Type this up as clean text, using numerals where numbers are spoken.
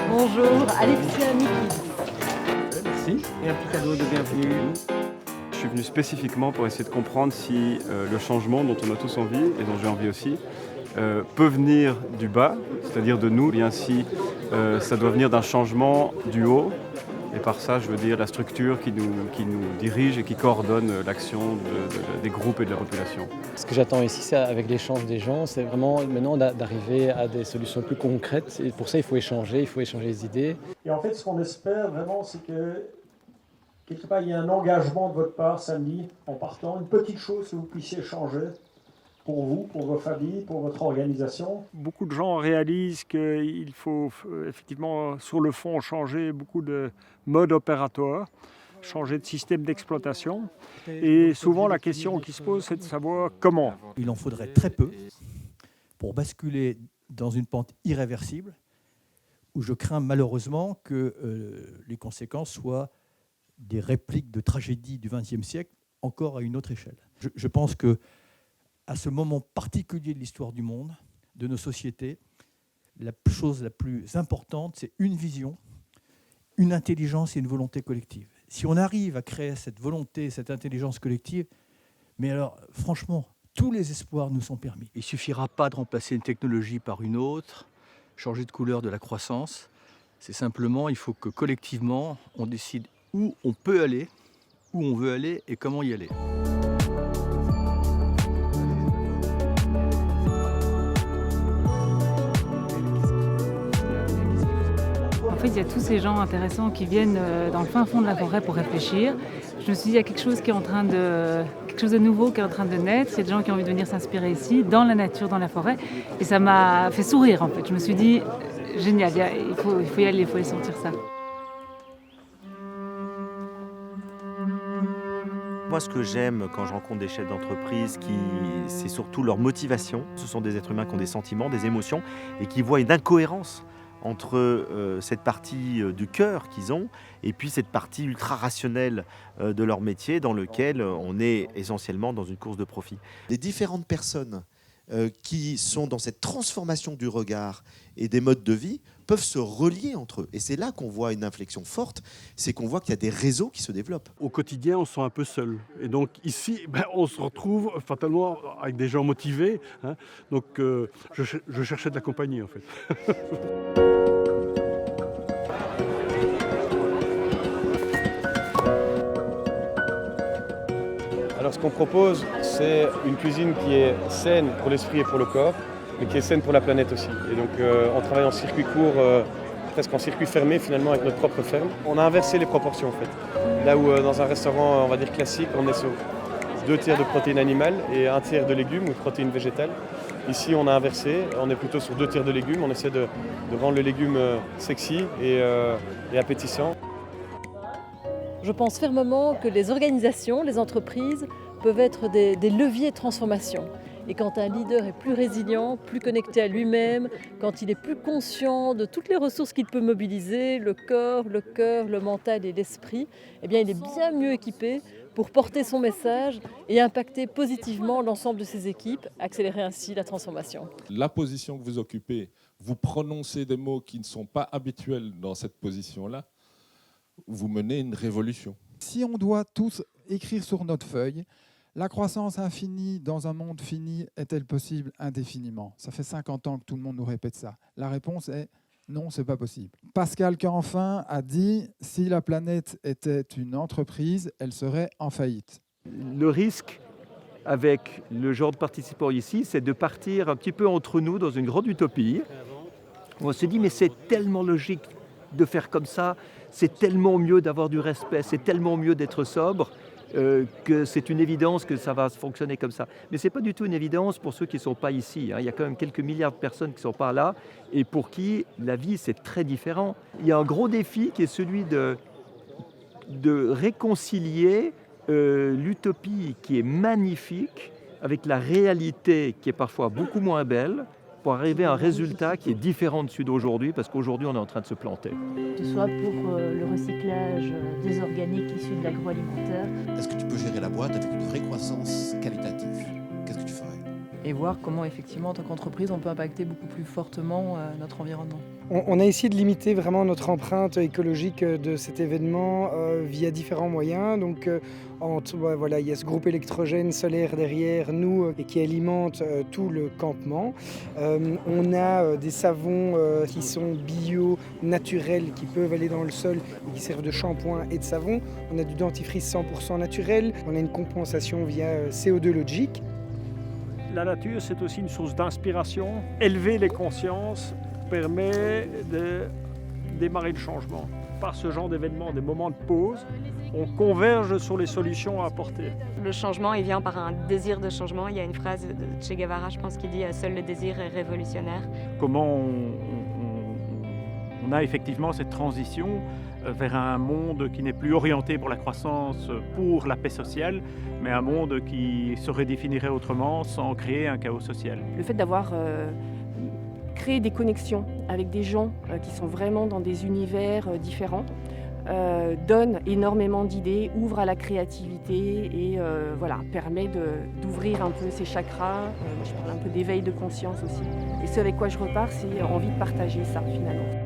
Bonjour, Alexia Mikis. Merci. Et un petit cadeau de bienvenue. Je suis venu spécifiquement pour essayer de comprendre si le changement dont on a tous envie, et dont j'ai envie aussi, peut venir du bas, c'est-à-dire de nous, ou bien si ça doit venir d'un changement du haut. Et par ça, je veux dire la structure qui nous dirige et qui coordonne l'action des groupes et de la population. Ce que j'attends ici, c'est avec l'échange des gens, c'est vraiment maintenant d'arriver à des solutions plus concrètes. Et pour ça, il faut échanger les idées. Et en fait, ce qu'on espère vraiment, c'est que quelque part, il y a un engagement de votre part samedi, en partant, une petite chose que vous puissiez changer pour vous, pour vos familles, pour votre organisation. Beaucoup de gens réalisent qu'il faut effectivement, sur le fond, changer beaucoup de modes opératoires, changer de système d'exploitation. Et souvent, la question qui se pose, c'est de savoir comment. Il en faudrait très peu pour basculer dans une pente irréversible où je crains malheureusement que les conséquences soient des répliques de tragédies du XXe siècle, encore à une autre échelle. Je pense que à ce moment particulier de l'histoire du monde, de nos sociétés, la chose la plus importante, c'est une vision, une intelligence et une volonté collective. Si on arrive à créer cette volonté, cette intelligence collective, mais alors franchement, tous les espoirs nous sont permis. Il ne suffira pas de remplacer une technologie par une autre, changer de couleur de la croissance. C'est simplement, il faut que collectivement, on décide où on peut aller, où on veut aller et comment y aller. En fait, il y a tous ces gens intéressants qui viennent dans le fin fond de la forêt pour réfléchir. Je me suis dit, il y a quelque chose de nouveau qui est en train de naître. Il y a des gens qui ont envie de venir s'inspirer ici, dans la nature, dans la forêt. Et ça m'a fait sourire, en fait. Je me suis dit, génial, il faut y aller, il faut aller sentir ça. Moi, ce que j'aime quand je rencontre des chefs d'entreprise, c'est surtout leur motivation. Ce sont des êtres humains qui ont des sentiments, des émotions, et qui voient une incohérence entre cette partie du cœur qu'ils ont et puis cette partie ultra rationnelle de leur métier dans lequel on est essentiellement dans une course de profit. Les différentes personnes qui sont dans cette transformation du regard et des modes de vie peuvent se relier entre eux. Et c'est là qu'on voit une inflexion forte, c'est qu'on voit qu'il y a des réseaux qui se développent. Au quotidien, on se sent un peu seul. Et donc ici, on se retrouve fatalement avec des gens motivés. Hein. Donc je cherchais de la compagnie en fait. Alors ce qu'on propose, c'est une cuisine qui est saine pour l'esprit et pour le corps, mais qui est saine pour la planète aussi. Et donc on travaille en circuit court, presque en circuit fermé finalement avec notre propre ferme. On a inversé les proportions en fait. Là où dans un restaurant, on va dire classique, on est sur 2 tiers de protéines animales et 1 tiers de légumes ou de protéines végétales. Ici on a inversé, on est plutôt sur 2 tiers de légumes, on essaie de rendre le légume sexy et appétissant. Je pense fermement que les organisations, les entreprises peuvent être des leviers de transformation. Et quand un leader est plus résilient, plus connecté à lui-même, quand il est plus conscient de toutes les ressources qu'il peut mobiliser, le corps, le cœur, le mental et l'esprit, eh bien il est bien mieux équipé pour porter son message et impacter positivement l'ensemble de ses équipes, accélérer ainsi la transformation. La position que vous occupez, vous prononcez des mots qui ne sont pas habituels dans cette position-là, vous menez une révolution. Si on doit tous écrire sur notre feuille, la croissance infinie dans un monde fini est-elle possible indéfiniment? Ça fait 50 ans que tout le monde nous répète ça. La réponse est non, c'est pas possible. Pascal Canfin a dit « Si la planète était une entreprise, elle serait en faillite ». Le risque avec le genre de participants ici, c'est de partir un petit peu entre nous dans une grande utopie. On se dit « Mais c'est tellement logique de faire comme ça, c'est tellement mieux d'avoir du respect, c'est tellement mieux d'être sobre que c'est une évidence que ça va fonctionner comme ça. » Mais ce n'est pas du tout une évidence pour ceux qui ne sont pas ici. Il y a quand même quelques milliards de personnes qui ne sont pas là et pour qui la vie, c'est très différent. Il y a un gros défi qui est celui de réconcilier l'utopie qui est magnifique avec la réalité qui est parfois beaucoup moins belle, pour arriver à un résultat qui est différent de celui d'aujourd'hui, parce qu'aujourd'hui, on est en train de se planter. Que ce soit pour le recyclage des organiques issus de l'agroalimentaire. Est-ce que tu peux gérer la boîte avec une vraie croissance et voir comment effectivement en tant qu'entreprise on peut impacter beaucoup plus fortement notre environnement. On a essayé de limiter vraiment notre empreinte écologique de cet événement via différents moyens. Donc, il y a ce groupe électrogène solaire derrière nous et qui alimente tout le campement. On a des savons qui sont bio, naturels, qui peuvent aller dans le sol et qui servent de shampoing et de savon. On a du dentifrice 100% naturel. On a une compensation via CO2 Logic. La nature, c'est aussi une source d'inspiration. Élever les consciences permet de démarrer le changement. Par ce genre d'événements, des moments de pause, on converge sur les solutions à apporter. Le changement, il vient par un désir de changement. Il y a une phrase de Che Guevara, je pense, qui dit « Seul le désir est révolutionnaire ». Comment on a effectivement cette transition vers un monde qui n'est plus orienté pour la croissance, pour la paix sociale, mais un monde qui se redéfinirait autrement sans créer un chaos social. Le fait d'avoir créé des connexions avec des gens qui sont vraiment dans des univers différents donne énormément d'idées, ouvre à la créativité et permet d'ouvrir un peu ses chakras. Je parle un peu d'éveil de conscience aussi. Et ce avec quoi je repars, c'est envie de partager ça finalement.